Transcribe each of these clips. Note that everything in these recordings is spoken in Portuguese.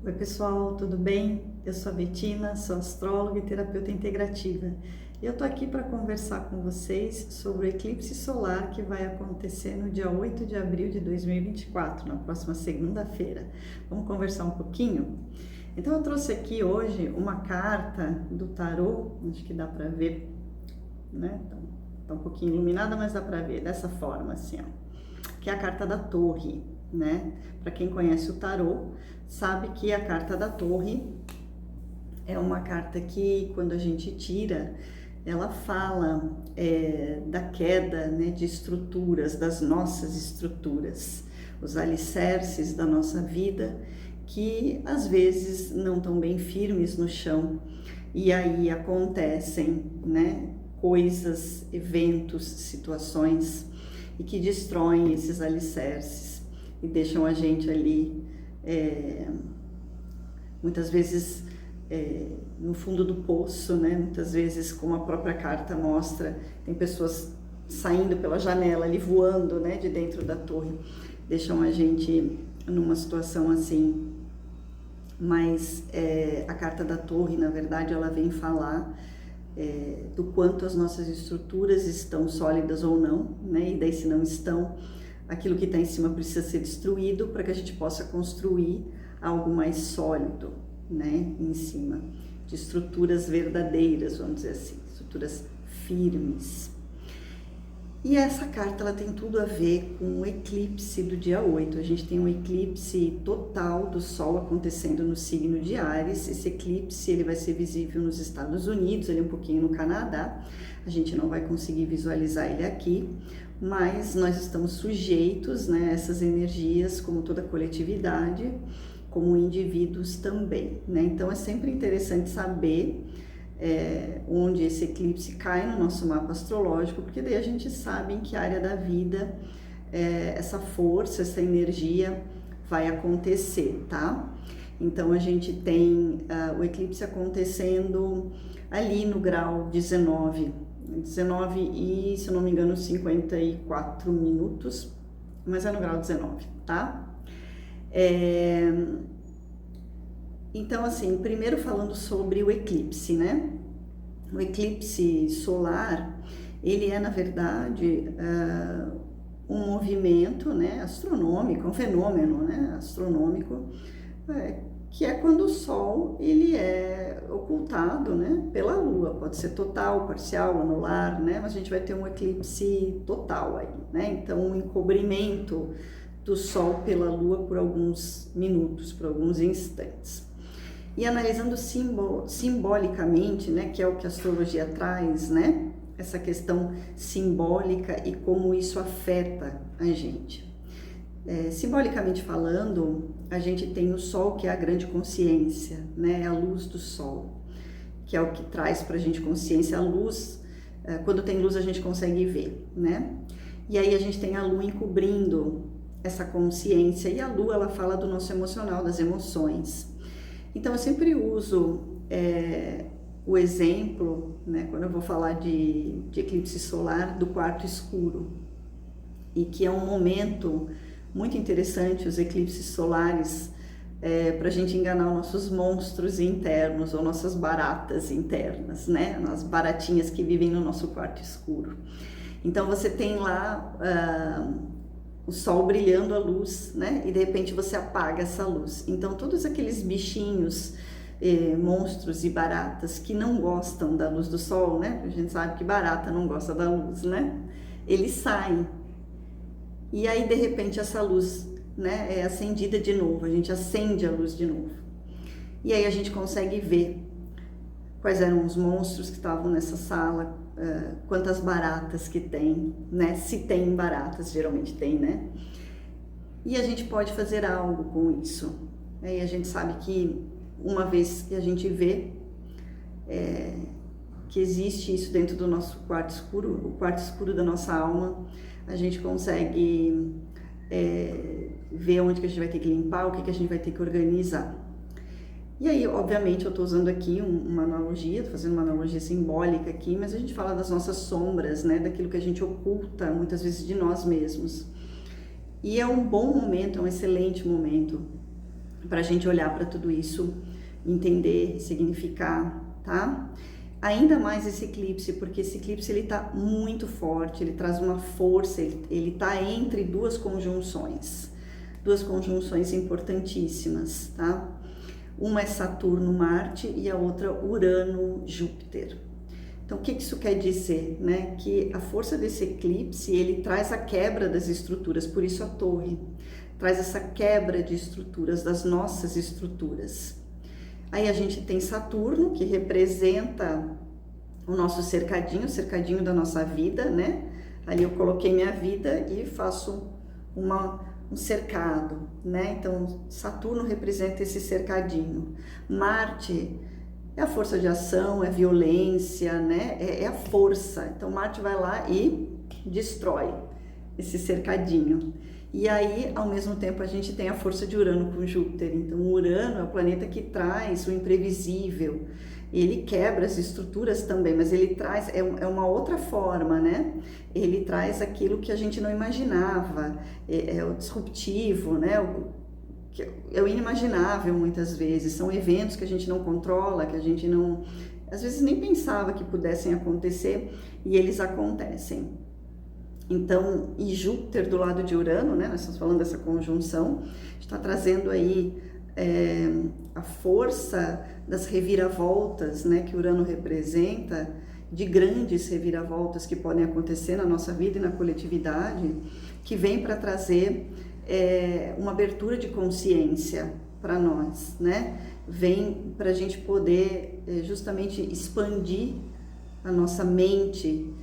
Oi pessoal, tudo bem? Eu sou a Betina, sou astróloga e terapeuta integrativa. E eu tô aqui para conversar com vocês sobre o eclipse solar que vai acontecer no dia 8 de abril de 2024, na próxima segunda-feira. Vamos conversar um pouquinho? Então eu trouxe aqui hoje uma carta do tarô, acho que dá para ver, né? Tá um pouquinho iluminada, mas dá para ver dessa forma assim, ó, que é a carta da Torre, né? Para quem conhece o tarô, sabe que a carta da Torre é uma carta que, quando a gente tira, ela fala da queda, né, de estruturas, das nossas estruturas, os alicerces da nossa vida, que às vezes não estão bem firmes no chão, e aí acontecem, né, coisas, eventos, situações, e que destroem esses alicerces e deixam a gente ali, muitas vezes no fundo do poço, né? Muitas vezes, como a própria carta mostra, tem pessoas saindo pela janela ali, voando, né, de dentro da torre, deixam a gente numa situação assim. Mas a carta da Torre, na verdade, ela vem falar do quanto as nossas estruturas estão sólidas ou não, né? E daí, se não estão, aquilo que está em cima precisa ser destruído para que a gente possa construir algo mais sólido, né? Em cima de estruturas verdadeiras, vamos dizer assim, estruturas firmes. E essa carta, ela tem tudo a ver com o eclipse do dia 8. A gente tem um eclipse total do Sol acontecendo no signo de Áries. Esse eclipse, ele vai ser visível nos Estados Unidos, ele é um pouquinho no Canadá. A gente não vai conseguir visualizar ele aqui, mas nós estamos sujeitos, né, a essas energias, como toda a coletividade, como indivíduos também, né? Então é sempre interessante saber onde esse eclipse cai no nosso mapa astrológico, porque daí a gente sabe em que área da vida essa força, essa energia vai acontecer, tá? Então a gente tem o eclipse acontecendo ali no grau 19 e, se eu não me engano, 54 minutos, mas é no grau 19, tá? Então, assim, primeiro falando sobre o eclipse, né? O eclipse solar, ele é, na verdade, um movimento, né, astronômico, um fenômeno, né, astronômico, que é quando o Sol, ele é ocultado, né, pela Lua. Pode ser total, parcial, anular, né? Mas a gente vai ter um eclipse total aí, né? Então, um encobrimento do Sol pela Lua por alguns minutos, por alguns instantes. E analisando simbolicamente, né, que é o que a astrologia traz, né, essa questão simbólica e como isso afeta a gente. Simbolicamente falando, a gente tem o Sol, que é a grande consciência, né, a luz do Sol, que é o que traz para a gente consciência. A luz, quando tem luz a gente consegue ver, né? E aí a gente tem a Lua encobrindo essa consciência, e a Lua, ela fala do nosso emocional, das emoções. Então eu sempre uso o exemplo, né, quando eu vou falar de eclipse solar, do quarto escuro, e que é um momento muito interessante, os eclipses solares, para a gente enganar os nossos monstros internos ou nossas baratas internas, né, as baratinhas que vivem no nosso quarto escuro. Então você tem lá o Sol brilhando, a luz, né? E de repente você apaga essa luz. Então todos aqueles bichinhos, monstros e baratas que não gostam da luz do Sol, né? A gente sabe que barata não gosta da luz, né? Eles saem. E aí de repente essa luz, né, é acendida de novo, a gente acende a luz de novo. E aí a gente consegue ver quais eram os monstros que estavam nessa sala, quantas baratas que tem, né? Se tem baratas, geralmente tem, né? E a gente pode fazer algo com isso. E a gente sabe que uma vez que a gente vê que existe isso dentro do nosso quarto escuro, o quarto escuro da nossa alma, a gente consegue ver onde que a gente vai ter que limpar, o que a gente vai ter que organizar. E aí, obviamente, eu estou usando aqui uma analogia, estou fazendo uma analogia simbólica aqui, mas a gente fala das nossas sombras, né, daquilo que a gente oculta, muitas vezes, de nós mesmos. E é um bom momento, é um excelente momento para a gente olhar para tudo isso, entender, significar, tá? Ainda mais esse eclipse, porque esse eclipse ele tá muito forte, ele traz uma força, ele tá entre duas conjunções importantíssimas, tá? Uma é Saturno-Marte e a outra Urano-Júpiter. Então, o que isso quer dizer, né? Que a força desse eclipse, ele traz a quebra das estruturas, por isso a torre, traz essa quebra de estruturas, das nossas estruturas. Aí a gente tem Saturno, que representa o nosso cercadinho, o cercadinho da nossa vida, né? Ali eu coloquei minha vida e faço um cercado, né? Então, Saturno representa esse cercadinho. Marte é a força de ação, é a violência, né? É a força. Então, Marte vai lá e destrói esse cercadinho. E aí, ao mesmo tempo, a gente tem a força de Urano com Júpiter. Então, Urano é o planeta que traz o imprevisível. Ele quebra as estruturas também, mas ele traz, é uma outra forma, né? Ele traz aquilo que a gente não imaginava, é o disruptivo, né? É o inimaginável muitas vezes. São eventos que a gente não controla, que a gente não, às vezes nem pensava que pudessem acontecer, e eles acontecem. Então, e Júpiter do lado de Urano, né? Nós estamos falando dessa conjunção, está trazendo aí a força das reviravoltas, né? Que Urano representa, de grandes reviravoltas que podem acontecer na nossa vida e na coletividade, que vem para trazer uma abertura de consciência para nós, né? Vem para a gente poder justamente expandir a nossa mente,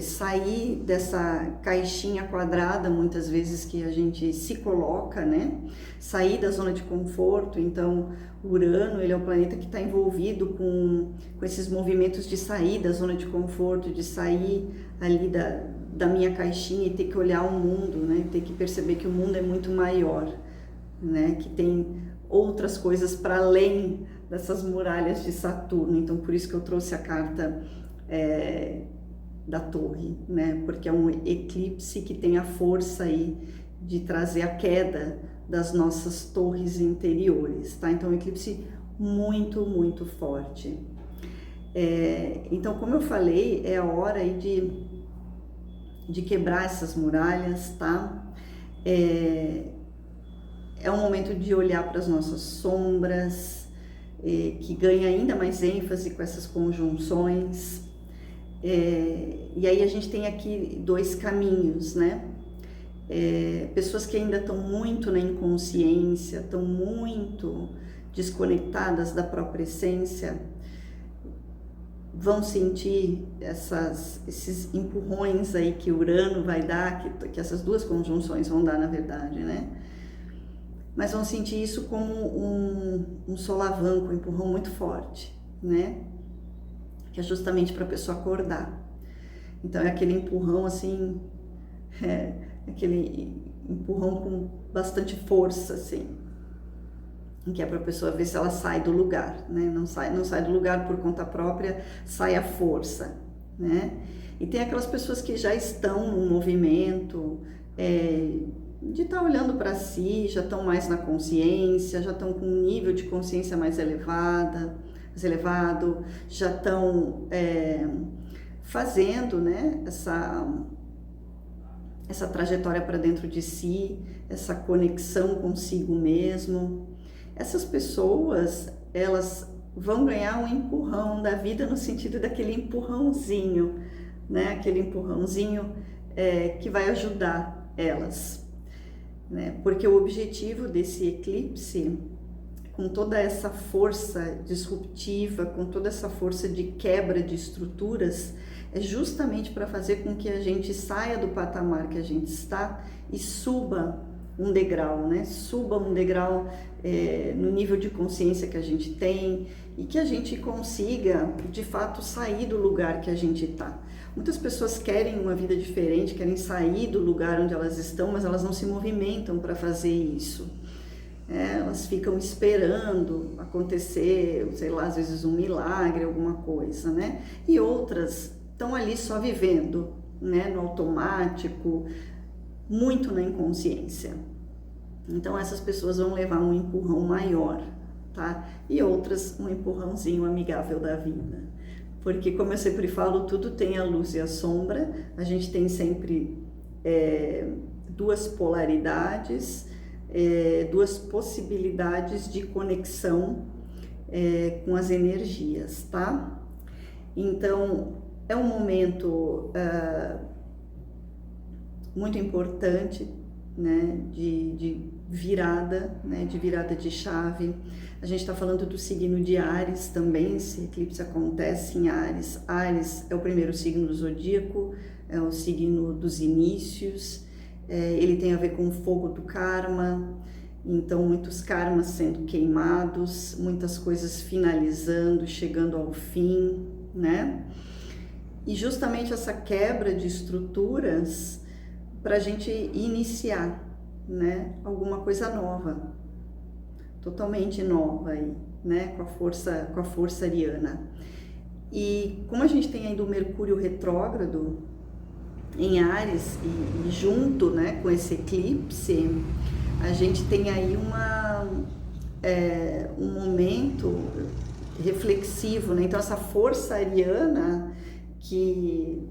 sair dessa caixinha quadrada muitas vezes que a gente se coloca, né? Sair da zona de conforto. Então, Urano, ele é o planeta que está envolvido com esses movimentos de sair da zona de conforto, de sair ali da minha caixinha e ter que olhar o mundo, né? Ter que perceber que o mundo é muito maior, né? Que tem outras coisas para além dessas muralhas de Saturno. Então, por isso que eu trouxe a carta da torre, né? Porque é um eclipse que tem a força aí de trazer a queda das nossas torres interiores, tá? Então, é um eclipse muito, muito forte. Então, como eu falei, é a hora aí de quebrar essas muralhas, tá? É um momento de olhar para as nossas sombras, que ganha ainda mais ênfase com essas conjunções. E aí a gente tem aqui dois caminhos, né? Pessoas que ainda estão muito na inconsciência, estão muito desconectadas da própria essência, vão sentir esses empurrões aí que Urano vai dar, que essas duas conjunções vão dar, na verdade, né? Mas vão sentir isso como um solavanco, um empurrão muito forte, né? Que é justamente para a pessoa acordar. Então é aquele empurrão assim, aquele empurrão com bastante força, assim, que é para a pessoa ver se ela sai do lugar, né? Não sai do lugar por conta própria, sai a força, né? E tem aquelas pessoas que já estão no movimento, de estar olhando para si, já estão mais na consciência, já estão com um nível de consciência mais elevado, já estão fazendo, né, essa trajetória para dentro de si, essa conexão consigo mesmo. Essas pessoas, elas vão ganhar um empurrão da vida no sentido daquele empurrãozinho, né, aquele empurrãozinho que vai ajudar elas, né, porque o objetivo desse eclipse, com toda essa força disruptiva, com toda essa força de quebra de estruturas, é justamente para fazer com que a gente saia do patamar que a gente está e suba um degrau, né? Suba um degrau no nível de consciência que a gente tem e que a gente consiga, de fato, sair do lugar que a gente está. Muitas pessoas querem uma vida diferente, querem sair do lugar onde elas estão, mas elas não se movimentam para fazer isso. Elas ficam esperando acontecer, sei lá, às vezes um milagre, alguma coisa, né? E outras estão ali só vivendo, né, no automático, muito na inconsciência. Então essas pessoas vão levar um empurrão maior, tá? E outras um empurrãozinho amigável da vida. Porque, como eu sempre falo, tudo tem a luz e a sombra, a gente tem sempre duas polaridades, duas possibilidades de conexão com as energias, tá? Então, é um momento muito importante, né, de virada, né, de virada de chave. A gente está falando do signo de Áries também, esse eclipse acontece em Áries. Áries é o primeiro signo do zodíaco, é o signo dos inícios, ele tem a ver com o fogo do karma, então muitos karmas sendo queimados, muitas coisas finalizando, chegando ao fim, né? E justamente essa quebra de estruturas para a gente iniciar, né, alguma coisa nova, totalmente nova aí, né, com a força ariana. E como a gente tem ainda o Mercúrio retrógrado em Áries e junto, né, com esse eclipse, a gente tem aí um momento reflexivo, né? Então essa força ariana, que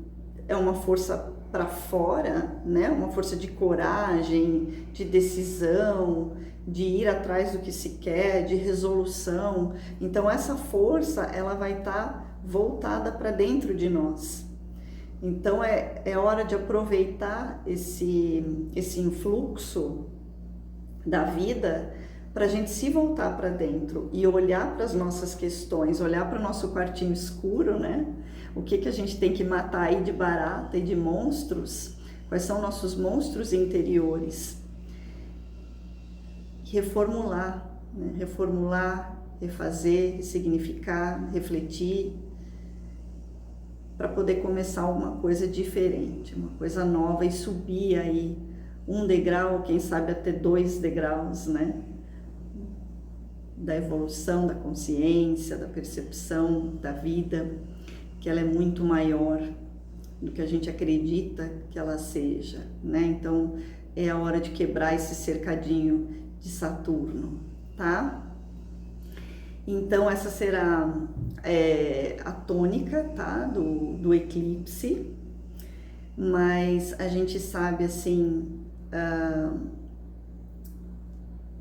é uma força para fora, né? Uma força de coragem, de decisão, de ir atrás do que se quer, de resolução. Então essa força, ela vai estar voltada para dentro de nós. Então é hora de aproveitar esse influxo da vida para a gente se voltar para dentro e olhar para as nossas questões, olhar para o nosso quartinho escuro, né? O que a gente tem que matar aí de barata e de monstros, quais são nossos monstros interiores. Reformular, né? Reformular, refazer, ressignificar, refletir, para poder começar alguma coisa diferente, uma coisa nova e subir aí um degrau, quem sabe até 2 degraus, né? Da evolução, da consciência, da percepção da vida, que ela é muito maior do que a gente acredita que ela seja, né? Então é a hora de quebrar esse cercadinho de Saturno, tá? Então essa será a tônica, tá? Do eclipse, mas a gente sabe assim,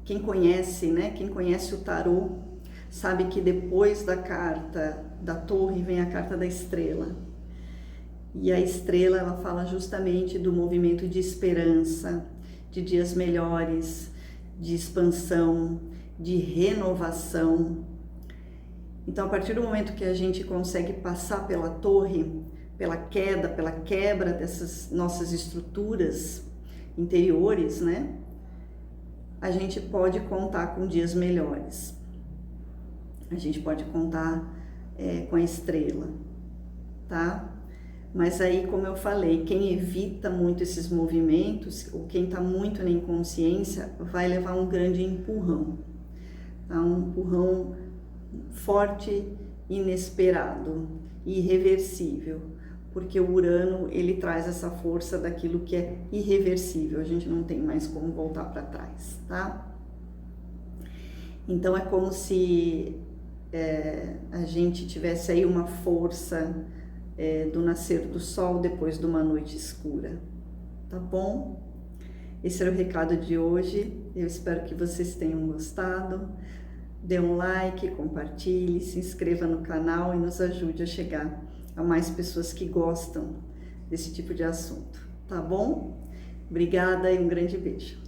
quem conhece, né? Quem conhece o tarô sabe que depois da carta da torre vem a carta da estrela. E a estrela, ela fala justamente do movimento de esperança, de dias melhores, de expansão, de renovação. Então, a partir do momento que a gente consegue passar pela torre, pela quebra dessas nossas estruturas interiores, né? A gente pode contar com dias melhores. A gente pode contar com a estrela, tá? Mas aí, como eu falei, quem evita muito esses movimentos, ou quem está muito na inconsciência, vai levar um grande empurrão, tá? Um empurrão forte, inesperado, irreversível, porque o Urano, ele traz essa força daquilo que é irreversível, a gente não tem mais como voltar para trás, tá? Então é como se a gente tivesse aí uma força do nascer do sol depois de uma noite escura, tá bom? Esse era o recado de hoje, eu espero que vocês tenham gostado. Dê um like, compartilhe, se inscreva no canal e nos ajude a chegar a mais pessoas que gostam desse tipo de assunto, tá bom? Obrigada e um grande beijo.